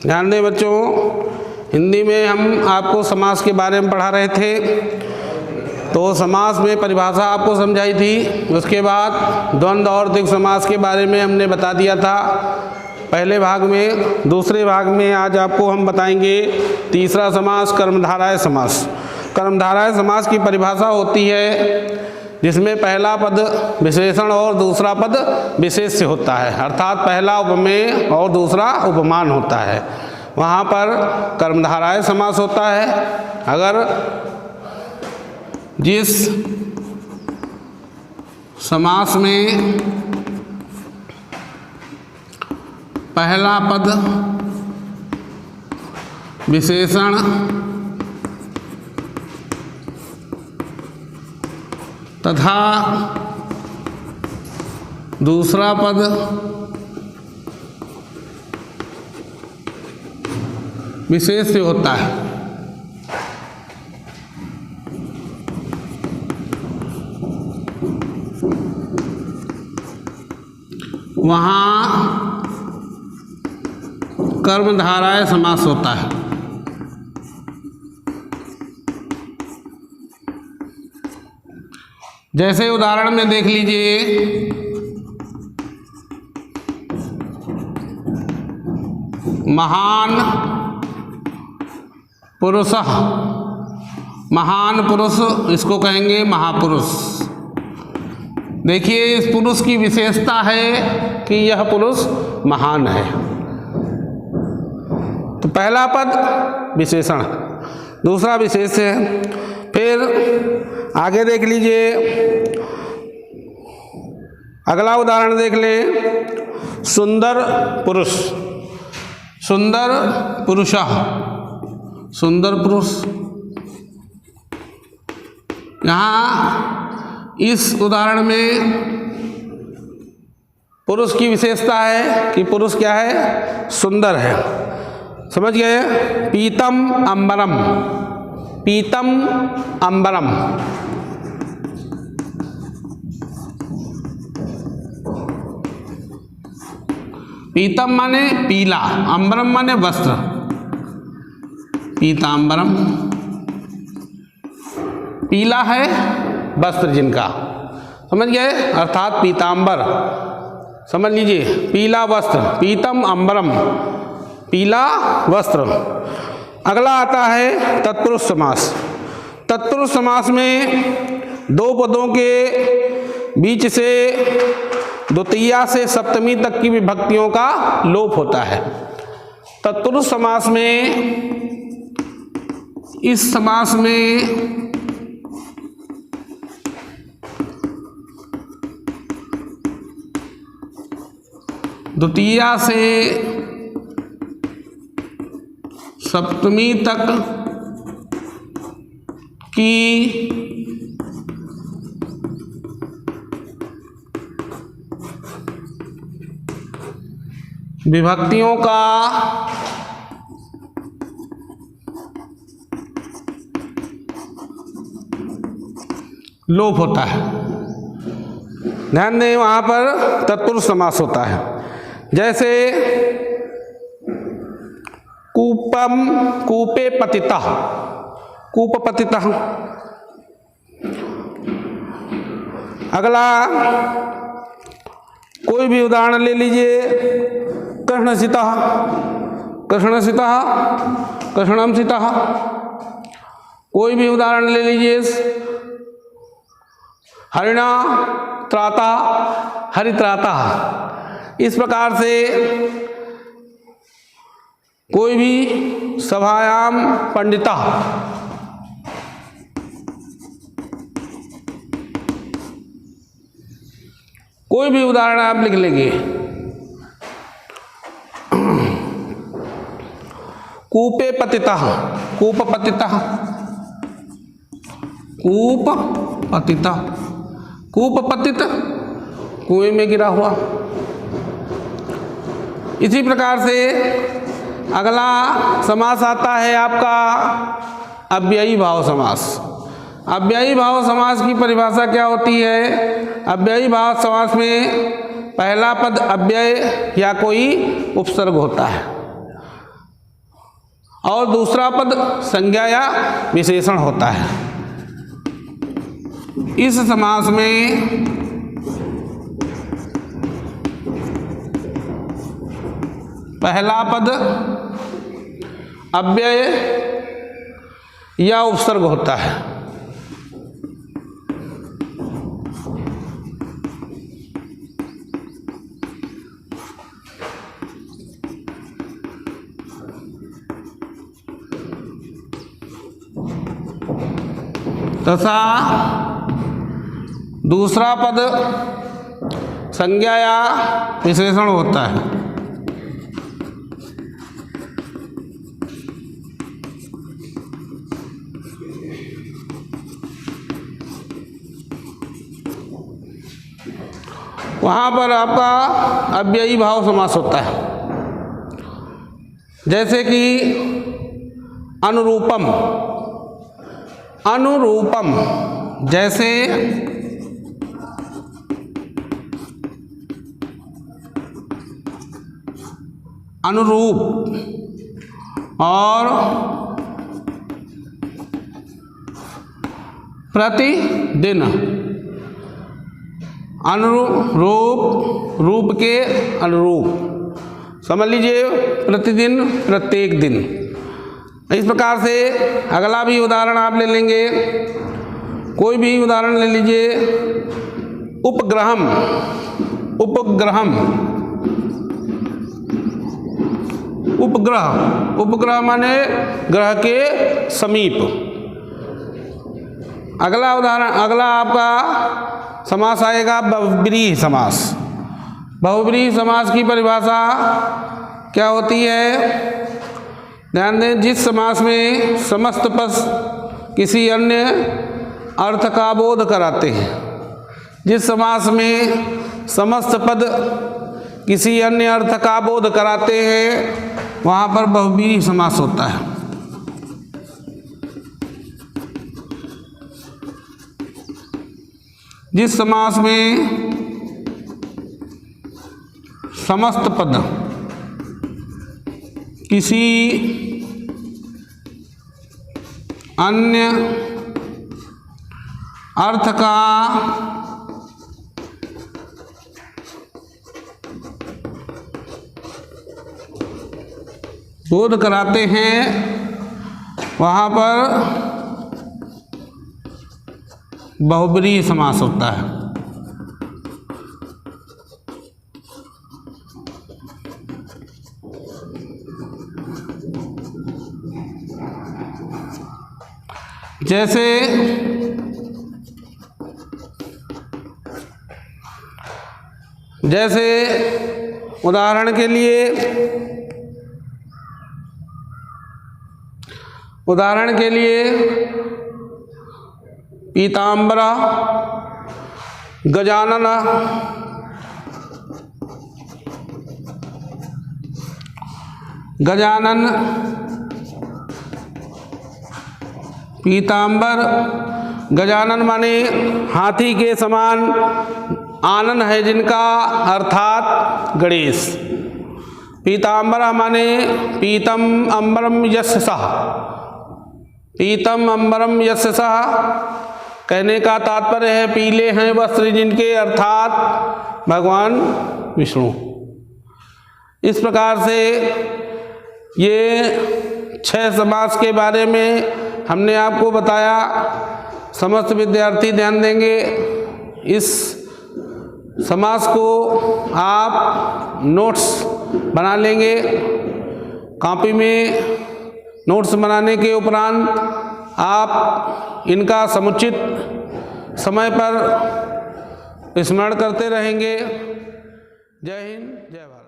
ध्यान दें बच्चों, हिंदी में हम आपको समास के बारे में पढ़ा रहे थे। तो समास में परिभाषा आपको समझाई थी। उसके बाद द्वंद्व और द्विगु समास के बारे में हमने बता दिया था पहले भाग में। दूसरे भाग में आज आपको हम बताएंगे तीसरा समास, कर्मधारय समास। कर्मधारय समास की परिभाषा होती है जिसमें पहला पद विशेषण और दूसरा पद विशेष्य होता है, अर्थात पहला उपमेय और दूसरा उपमान होता है। वहाँ पर कर्मधारय समास होता है। अगर जिस समास में पहला पद विशेषण तथा दूसरा पद विशेष्य होता है, वहाँ कर्मधारय समास होता है। जैसे उदाहरण में देख लीजिए, महान पुरुष, महान पुरुष इसको कहेंगे महापुरुष। देखिए इस पुरुष की विशेषता है कि यह पुरुष महान है। तो पहला पद विशेषण, दूसरा विशेष्य है। फिर आगे देख लीजिए, अगला उदाहरण देख लें, सुंदर पुरुष, सुंदर पुरुषः, सुंदर पुरुष। यहाँ इस उदाहरण में पुरुष की विशेषता है कि पुरुष क्या है, सुंदर है। समझ गए? पीतम अंबरम, पीतम अंबरम। पीतम माने पीला, अंबरम माने वस्त्र, पीतांबरम। पीला है वस्त्र जिनका, समझ गए, अर्थात पीतांबर। समझ लीजिए, पीला वस्त्र, पीतम अंबरम, पीला वस्त्र। अगला आता है तत्पुरुष समास। तत्पुरुष समास में दो पदों के बीच से द्वितीया से सप्तमी तक की विभक्तियों का लोप होता है। तत्पुरुष समास में, इस समास में द्वितीया से सप्तमी तक की विभक्तियों का लोप होता है। ध्यान दें, वहाँ पर तत्पुरुष समास होता है। जैसे कूपम, कूपे पतितः, कूप पतितः। अगला कोई भी उदाहरण ले लीजिए, कृष्णसितः, कृष्णसितः, कृष्णमसितः। कोई भी उदाहरण ले लीजिए, हरिणा त्राता, हरित्राता। इस प्रकार से कोई भी सभायाम पंडिता, कोई भी उदाहरण आप लिख लेंगे। कूपे पतितः, कूप पतितः, कूप पतितः, कूप पतित, कुएं में गिरा हुआ। इसी प्रकार से अगला समास आता है आपका अव्ययी भाव समास। अव्ययी भाव समास की परिभाषा क्या होती है? अव्ययी भाव समास में पहला पद अव्यय या कोई उपसर्ग होता है। और दूसरा पद संज्ञा या विशेषण होता है। इस समास में पहला पद अव्यय या उपसर्ग होता है। तथा दूसरा पद संज्ञा या विशेषण होता है। वहाँ पर आपका अव्ययी भाव समास होता है, जैसे कि अनुरूपम। अनुरूपम जैसे अनुरूप और प्रतिदिन। अनुरूप रूप के अनुरूप समझ लीजिए, प्रतिदिन प्रत्येक दिन। इस प्रकार से अगला भी उदाहरण आप ले लेंगे, कोई भी उदाहरण ले लीजिए। उपग्रहम। उपग्रहम उपग्रह। उपग्रह माने ग्रह के समीप। अगला उदाहरण, अगला आपका समास आएगा बहुब्रीहि समास। बहुब्रीहि समास की परिभाषा क्या होती है? ध्यान दें, जिस समास में समस्त पद किसी अन्य अर्थ का बोध कराते हैं। जिस समास में समस्त पद किसी अन्य अर्थ का बोध कराते हैं, वहाँ पर बहुब्रीहि समास होता है। जिस समास में समस्त पद किसी अन्य अर्थ का बोध कराते हैं, वहाँ पर बहुब्रीहि समास होता है। जैसे जैसे उदाहरण के लिए पीताम्बरा, गजानन, गजानन, पीताम्बर। गजानन माने हाथी के समान आनन है जिनका, अर्थात गणेश। पीताम्बरा माने पीतम अम्बरम यस्य सः। पीतम अम्बरम यस्य सः कहने का तात्पर्य है पीले हैं वस्त्र जिनके, अर्थात भगवान विष्णु। इस प्रकार से ये 6 समास के बारे में हमने आपको बताया। समस्त विद्यार्थी ध्यान देंगे। इस समास को आप नोट्स बना लेंगे। कॉपी में नोट्स बनाने के उपरांत आप इनका समुचित समय पर स्मरण करते रहेंगे। जय हिंद, जय भारत।